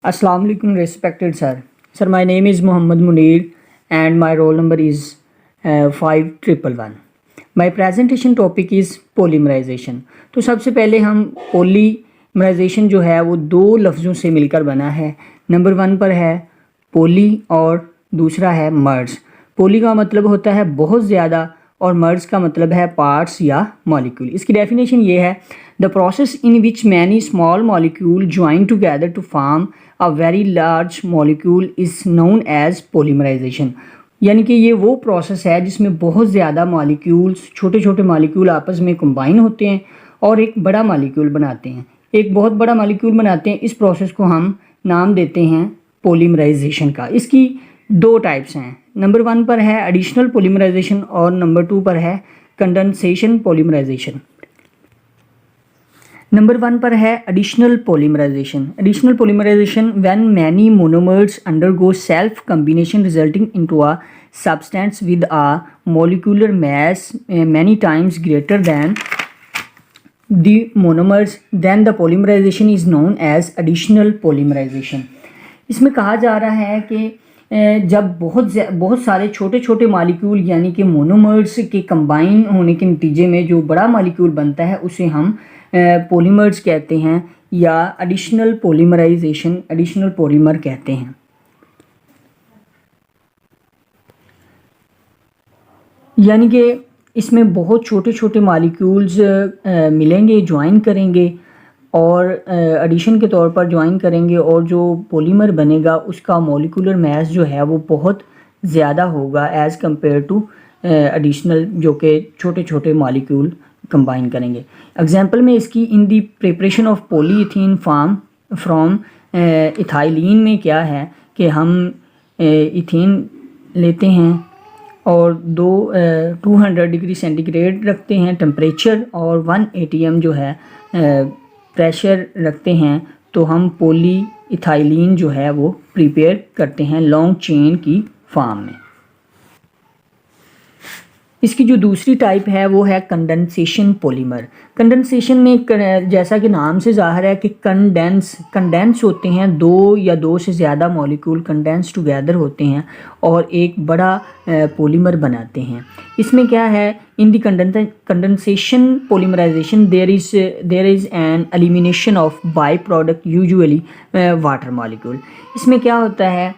Assalamu alaikum, respected sir. Sir, my name is Muhammad Munir and my roll number is 5111. My presentation topic is polymerization. तो सबसे पहले हम polymerisation जो है वो दो लफ्ज़ों से मिलकर बना है। नंबर 1 पर है पोली और दूसरा है मर्ज। पोली का मतलब होता है बहुत ज़्यादा और मर्ज का मतलब है पार्ट्स या मॉलिक्यूल। इसकी डेफिनेशन ये है, the process in which many small molecule join together to form a very large molecule is known as polymerisation. यानी कि ये वो प्रोसेस है जिसमें बहुत ज़्यादा मॉलिक्यूल्स, छोटे छोटे मॉलिक्यूल आपस में कंबाइन होते हैं और एक बड़ा मॉलिक्यूल बनाते हैं, एक बहुत बड़ा मॉलिक्यूल बनाते हैं। इस प्रोसेस को हम नाम देते हैं पोलीमराइजेशन का। इसकी दो टाइप्स हैं। नंबर 1 पर है एडिशनल पोलीमराइजेशन और नंबर 2 पर है कंडेंसेशन पोलीमराइजेशन। नंबर 1 पर है additional polymerisation. Additional polymerisation when many monomers undergo self combination resulting into a substance with a molecular mass many times greater than the monomers, then the polymerisation is known as additional polymerisation. इसमें कहा जा रहा है कि जब बहुत सारे छोटे छोटे मॉलिक्यूल यानी कि मोनोमर्स के कंबाइन होने के नतीजे में जो बड़ा मॉलिक्यूल बनता है उसे हम पॉलीमर्स कहते हैं या एडिशनल पॉलीमराइजेशन, एडिशनल पॉलीमर कहते हैं। यानी कि इसमें बहुत छोटे छोटे मॉलिक्यूल्स मिलेंगे, ज्वाइन करेंगे और एडिशन के तौर पर ज्वाइन करेंगे और जो पॉलीमर बनेगा उसका मॉलिक्यूलर मास जो है वो बहुत ज़्यादा होगा एज़ कंपेयर टू एडिशनल जो कि छोटे छोटे मॉलिक्यूल कंबाइन करेंगे। एग्जांपल में इसकी in the preparation of polyethene form from ethylene में क्या है कि हम इथीन लेते हैं और 200 डिग्री सेंटीग्रेड रखते हैं टेम्परेचर और 1 atm जो है प्रेशर रखते हैं, तो हम पॉली इथाइलिन जो है वो प्रिपेयर करते हैं लॉन्ग चेन की फॉर्म में। इसकी जो दूसरी टाइप है वो है कंडेंसेशन पॉलीमर। कंडेंसेशन में जैसा कि नाम से ज़ाहिर है कि कंडेंस होते हैं, दो या दो से ज़्यादा मॉलिक्यूल कंडेंस टुगेदर होते हैं और एक बड़ा पॉलीमर बनाते हैं। इसमें क्या है, in the condensation polymerization there is an elimination of by product usually water molecule. इसमें क्या होता है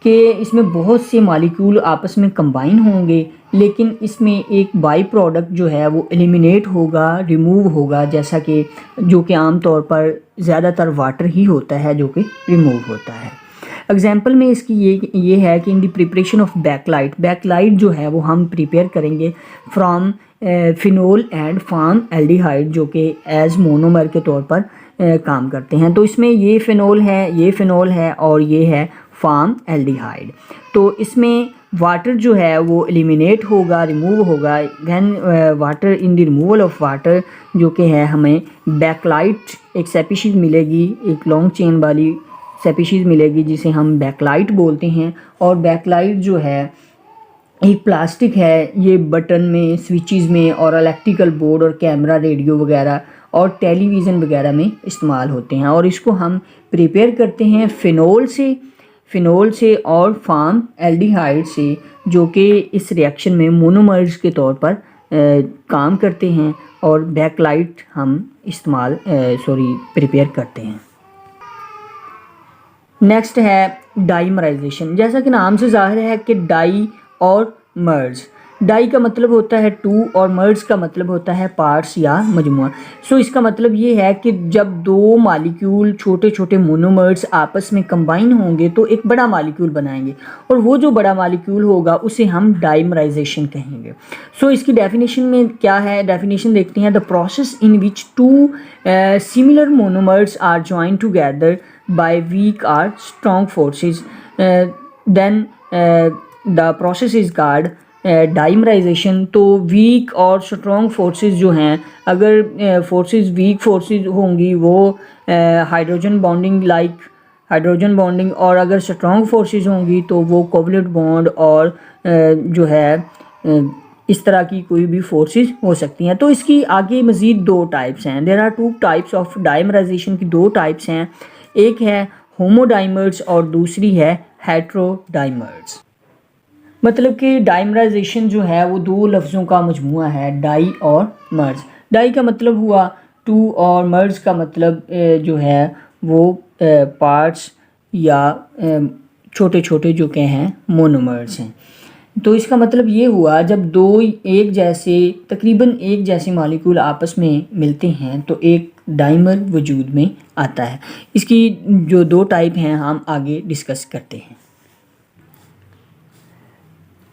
कि इसमें बहुत से मॉलिक्यूल आपस में कंबाइन होंगे लेकिन इसमें एक बाई प्रोडक्ट जो है वो एलिमिनेट होगा, रिमूव होगा, जैसा कि जो कि आम तौर पर ज़्यादातर वाटर ही होता है जो कि रिमूव होता है। एग्जांपल में इसकी ये है कि इन दी प्रिपरेशन ऑफ बैकलाइट जो है वो हम प्रिपेयर करेंगे from phenol and form aldehyde जो कि एज मोनोमर के तौर पर काम करते हैं। तो इसमें ये फिनोल है और ये है फॉर्म एल्डिहाइड। तो इसमें वाटर जो है वो एलिमिनेट होगा, रिमूव होगा। When water in the removal of water जो कि है हमें बैकलाइट एक स्पीशीज़ मिलेगी, एक लॉन्ग चेन वाली स्पीशीज़ मिलेगी जिसे हम बैकलाइट बोलते हैं। और बैकलाइट जो है एक प्लास्टिक है, ये बटन में, स्विचेस में और इलेक्ट्रिकल बोर्ड और कैमरा, रेडियो वगैरह और टेलीविज़न वगैरह में इस्तेमाल होते हैं। और इसको हम प्रिपेयर करते हैं फिनोल से और फॉर्म एल्डिहाइड से जो कि इस रिएक्शन में मोनोमर्स के तौर पर काम करते हैं और बैकलाइट हम प्रिपेयर करते हैं। नेक्स्ट है डाइमराइजेशन। जैसा कि नाम से ज़ाहिर है कि डाई और मर्ज। डाई का मतलब होता है टू और मर्ज का मतलब होता है पार्ट्स या मजमुआ। सो इसका मतलब ये है कि जब दो मॉलिक्यूल छोटे छोटे मोनोमर्स आपस में कंबाइन होंगे तो एक बड़ा मॉलिक्यूल बनाएंगे और वो जो बड़ा मॉलिक्यूल होगा उसे हम डाइमराइजेशन कहेंगे। सो इसकी डेफिनेशन में क्या है, डेफिनेशन देखते हैं। The process in which two similar monomers are join together by weak और strong forces, then the process is called dimerization. तो वीक और स्ट्रॉन्ग फोर्सेस जो हैं, अगर वीक फोर्सेस होंगी वो हाइड्रोजन बॉन्डिंग और अगर स्ट्रॉन्ग फोर्सेस होंगी तो वो कोवलेंट बॉन्ड और जो है इस तरह की कोई भी फोर्सेस हो सकती हैं। तो इसकी आगे मज़ीद दो टाइप्स हैं। There are 2 types of dimerisation की 2 टाइप्स हैं। एक है होमोडाइमर्स और दूसरी है हेट्रोडाइमर्स। मतलब कि डाइमराइजेशन जो है वो दो लफ्ज़ों का मजमूआ है, डाई और मर्ज। डाई का मतलब हुआ टू और मर्ज का मतलब जो है वो पार्ट्स या छोटे छोटे जो के हैं मोनोमर्स हैं। तो इसका मतलब ये हुआ जब दो एक जैसे तकरीबन एक जैसे मॉलिक्यूल आपस में मिलते हैं तो एक डाइमर वजूद में आता है। इसकी जो दो टाइप हैं हम आगे डिस्कस करते हैं।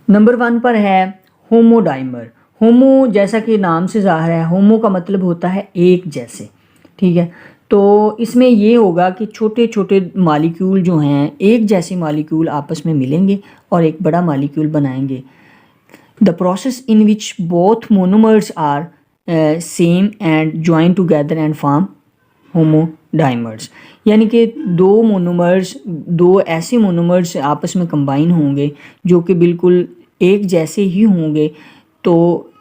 नंबर 1 पर है होमोडाइमर। होमो जैसा कि नाम से ज़ाहिर है, होमो का मतलब होता है एक जैसे, ठीक है। तो इसमें ये होगा कि छोटे छोटे मॉलिक्यूल जो हैं एक जैसे मॉलिक्यूल आपस में मिलेंगे और एक बड़ा मॉलिक्यूल बनाएंगे। The process in which both monomers are same and join together and form homodimers, यानी कि दो ऐसे मोनोमर्स आपस में कंबाइन होंगे जो कि बिल्कुल एक जैसे ही होंगे। तो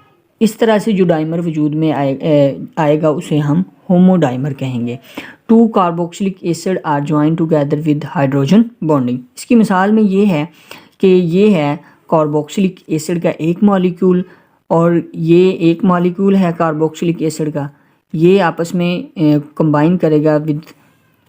इस तरह से जो डाइमर वजूद में आएगा उसे हम होमोडाइमर कहेंगे। Two carboxylic acid are join together with hydrogen bonding. इसकी मिसाल में ये है कि ये है कार्बोक्सिलिक एसिड का एक मॉलिक्यूल और ये एक मॉलिक्यूल है कार्बोक्सिलिक एसिड का, ये आपस में कंबाइन करेगा विद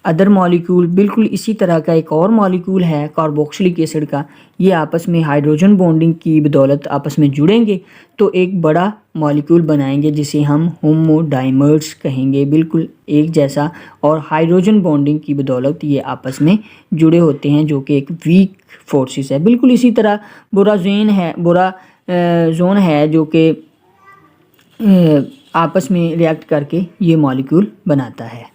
अदर मॉलिक्यूल। बिल्कुल इसी तरह का एक और मॉलिक्यूल है कार्बोक्सिलिक एसिड का, ये आपस में हाइड्रोजन बॉन्डिंग की बदौलत आपस में जुड़ेंगे तो एक बड़ा मॉलिक्यूल बनाएंगे जिसे हम होमोडाइमर्स कहेंगे, बिल्कुल एक जैसा। और हाइड्रोजन बॉन्डिंग की बदौलत ये आपस में जुड़े होते हैं जो कि एक वीक फोर्सेस है। बिल्कुल इसी तरह बोराजोन है जो कि आपस में रिएक्ट करके ये मॉलिक्यूल बनाता है।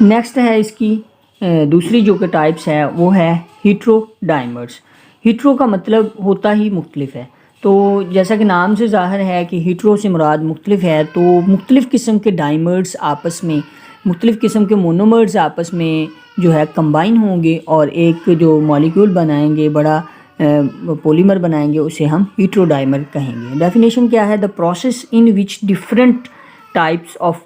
नेक्स्ट है इसकी दूसरी जो कि टाइप्स है वो है हेट्रोडाइमर्स। हेट्रो का मतलब होता ही मुख्तलिफ है, तो जैसा कि नाम से ज़ाहिर है कि हेट्रो से मुराद मुख्तलिफ है, तो मुख्तलिफ़ किस्म के डाइमर्स आपस में, मुख्तलिफ़ किस्म के मोनोमर्स आपस में जो है कंबाइन होंगे और एक जो मॉलिक्यूल बनाएंगे, बड़ा पॉलीमर बनाएंगे, उसे हम हेट्रोडाइमर कहेंगे। डेफिनेशन क्या है? The process in which different types of